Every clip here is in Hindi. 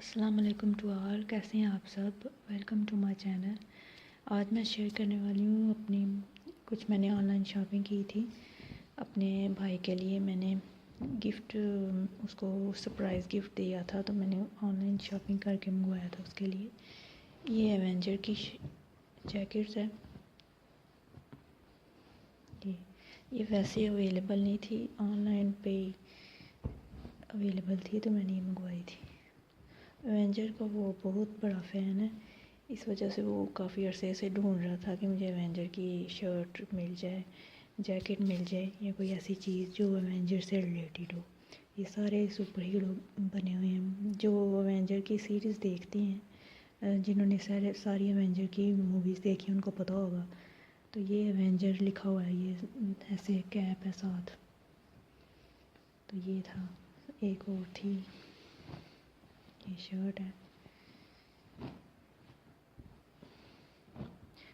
अस्सलाम वालेकुम टू ऑल। कैसे हैं आप सब? Welcome to my channel. आज मैं शेयर करने वाली हूँ अपनी मैंने ऑनलाइन शॉपिंग की थी अपने भाई के लिए। मैंने गिफ्ट उसको सरप्राइज़ गिफ्ट दिया था, तो मैंने ऑनलाइन शॉपिंग करके मंगवाया था उसके लिए। ये एवेंजर की जैकेट्स है। ये वैसे अवेलेबल नहीं थी, ऑनलाइन पे अवेलेबल थी तो मैंने ये मंगवाई थी। एवेंजर का वो बहुत बड़ा फ़ैन है, इस वजह से वो काफ़ी अरसे से ढूंढ रहा था कि मुझे एवेंजर की शर्ट मिल जाए, जैकेट मिल जाए या कोई ऐसी चीज़ जो एवेंजर से रिलेटेड हो। ये सारे सुपर हीरो बने हुए हैं। जो एवेंजर की सीरीज़ देखते हैं, जिन्होंने सारी एवेंजर की मूवीज़ देखी उनको पता होगा। तो ये एवेंजर लिखा हुआ है, ये ऐसे कैप है साथ। तो ये था, एक और थी, ये शर्ट है।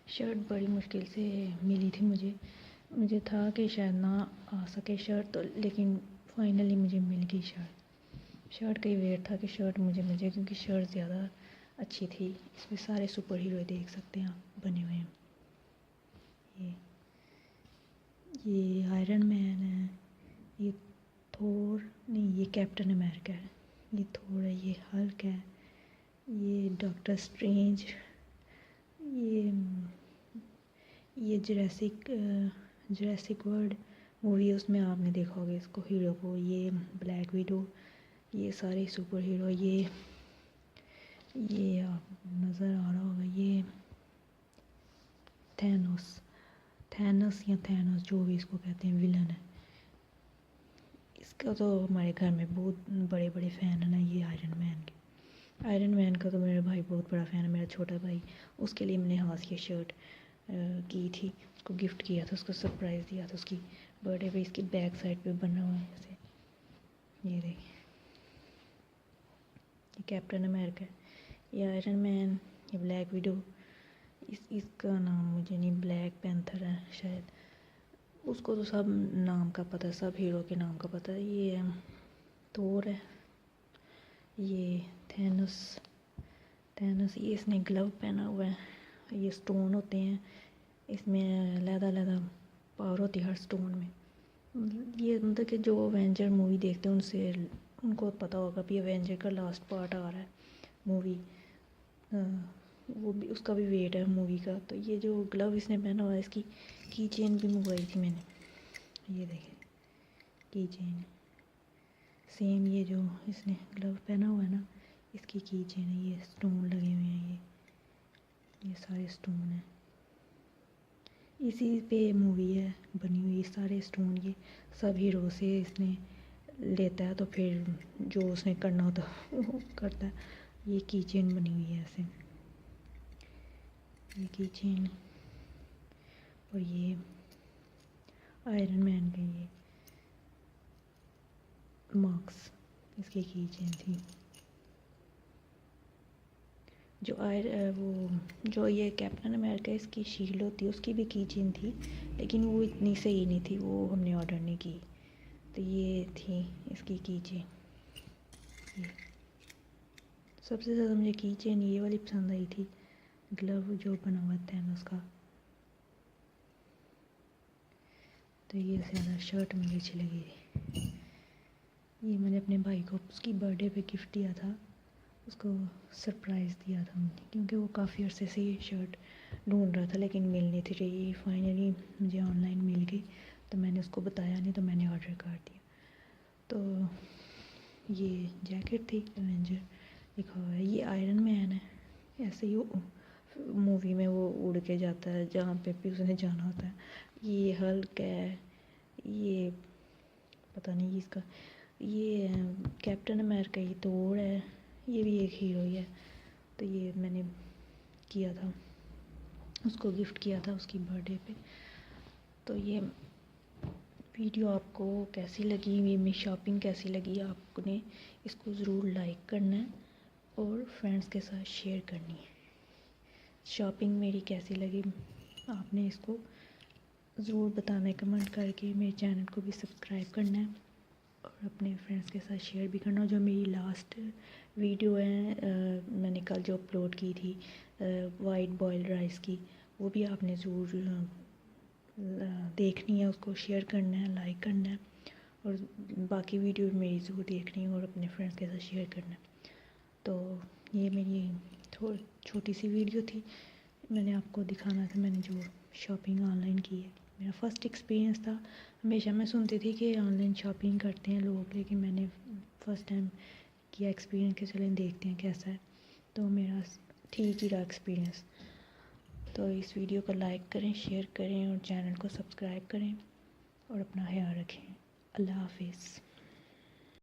शर्ट बड़ी मुश्किल से मिली थी मुझे था कि शायद ना आ सके शर्ट, तो लेकिन फाइनली मुझे मिल गई शर्ट का ही वेट था कि शर्ट मुझे मिल जाए, क्योंकि शर्ट ज़्यादा अच्छी थी। इसमें सारे सुपर हीरो देख सकते हैं आप बने हुए हैं। ये आयरन मैन है, ये थोर नहीं, ये कैप्टन अमेरिका है, ये थोर है, ये हल्क है, ये डॉक्टर स्ट्रेंज, ये जुरासिक वर्ल्ड मूवी है, उसमें आपने देखा होगा इसको, हीरो को। ये ब्लैक विडो, ये सारे सुपर हीरो। ये आप नज़र आ रहा होगा, ये थैनोस या थैनोस जो भी इसको कहते हैं, विलन है। इसका तो हमारे घर में बहुत बड़े बड़े फ़ैन है ना, ये आयरन मैन का तो मेरा भाई बहुत बड़ा फ़ैन है, मेरा छोटा भाई। उसके लिए मैंने हाथ ये शर्ट की थी, उसको गिफ्ट किया था, उसको सरप्राइज़ दिया था उसकी बर्थडे पे। इसकी बैक साइड पे बना हुआ है ऐसे, ये देखिए, ये कैप्टन अमेरिका है, ये आयरन मैन, ये ब्लैक विडो। इसका नाम मुझे नहीं, ब्लैक पैंथर है शायद। उसको तो सब नाम का पता है, सब हीरो के नाम का पता है। ये थोर है, ये थैनोस, ये इसने ग्लव पहना हुआ है। ये स्टोन होते हैं इसमें, अलग पावर होती है हर स्टोन में। ये मतलब कि जो एवेंजर मूवी देखते हैं उनको पता होगा भी एवेंजर का लास्ट पार्ट आ रहा है मूवी, वो भी उसका भी वेट है मूवी का। तो ये जो ग्लव इसने पहना हुआ है, इसकी की चेन भी मंगवाई थी मैंने, ये देखिए की चेन सेम, ये जो इसने ग्लव पहना हुआ है ना, इसकी की चेन है। ये स्टोन लगे हुए हैं, ये सारे स्टोन हैं, इसी पे मूवी है बनी हुई। सारे स्टोन ये सब हीरो से इसने लेता है, तो फिर जो उसने करना होता है वो करता है। ये की चेन बनी हुई है ऐसे, ये की चेन। और ये आयरन मैन का ये मार्क्स, इसकी की चेन थी। जो ये कैप्टन अमेरिका इसकी शील्ड होती है, उसकी भी की चेन थी, लेकिन वो इतनी सही नहीं थी, वो हमने ऑर्डर नहीं की। तो ये थी इसकी की चेन। ये सबसे ज़्यादा मुझे की चेन ये वाली पसंद आई थी, ग्लव जो बना हुआ था उसका। तो ये ज़्यादा शर्ट मुझे अच्छी लगी थी। ये मैंने अपने भाई को उसकी बर्थडे पे गिफ्ट दिया था, उसको सरप्राइज़ दिया था मैंने, क्योंकि वो काफ़ी अरसे से ये शर्ट ढूंढ रहा था लेकिन मिल नहीं थी रही। फाइनली मुझे ऑनलाइन मिल गई, तो मैंने उसको बताया नहीं, तो मैंने ऑर्डर कर दिया। तो ये जैकेट थी एवेंजर लिखा हुआ है। ये आयरन मैन है, ऐसे ही मूवी में वो उड़ के जाता है जहाँ पे भी उसने जाना होता है। ये हल्क है, ये पता नहीं इसका, ये कैप्टन अमेरिका, ये थोर है, ये भी एक हीरो ही है। तो ये मैंने किया था, उसको गिफ्ट किया था उसकी बर्थडे पे। तो ये वीडियो आपको कैसी लगी, ये मेरी शॉपिंग कैसी लगी, आपने इसको ज़रूर लाइक करना है और फ्रेंड्स के साथ शेयर करनी है। शॉपिंग मेरी कैसी लगी आपने इसको ज़रूर बताना है कमेंट करके। मेरे चैनल को भी सब्सक्राइब करना है और अपने फ्रेंड्स के साथ शेयर भी करना। जो मेरी लास्ट वीडियो है मैंने कल जो अपलोड की थी वाइट बॉइल्ड राइस की, वो भी आपने ज़रूर देखनी है, उसको शेयर करना है, लाइक करना है, और बाकी वीडियो मेरी ज़रूर देखनी है और अपने फ्रेंड्स के साथ शेयर करना है। तो ये मेरी थोड़ी छोटी सी वीडियो थी, मैंने आपको दिखाना था मैंने जो शॉपिंग ऑनलाइन की है। मेरा फ़र्स्ट एक्सपीरियंस था। हमेशा मैं सुनती थी कि ऑनलाइन शॉपिंग करते हैं लोग, लेकिन मैंने फ़र्स्ट टाइम किया एक्सपीरियंस कि चलें देखते हैं कैसा है। तो मेरा ठीक ही रहा एक्सपीरियंस। तो इस वीडियो को लाइक करें, शेयर करें और चैनल को सब्सक्राइब करें और अपना ख्याल रखें। अल्लाह हाफिज़।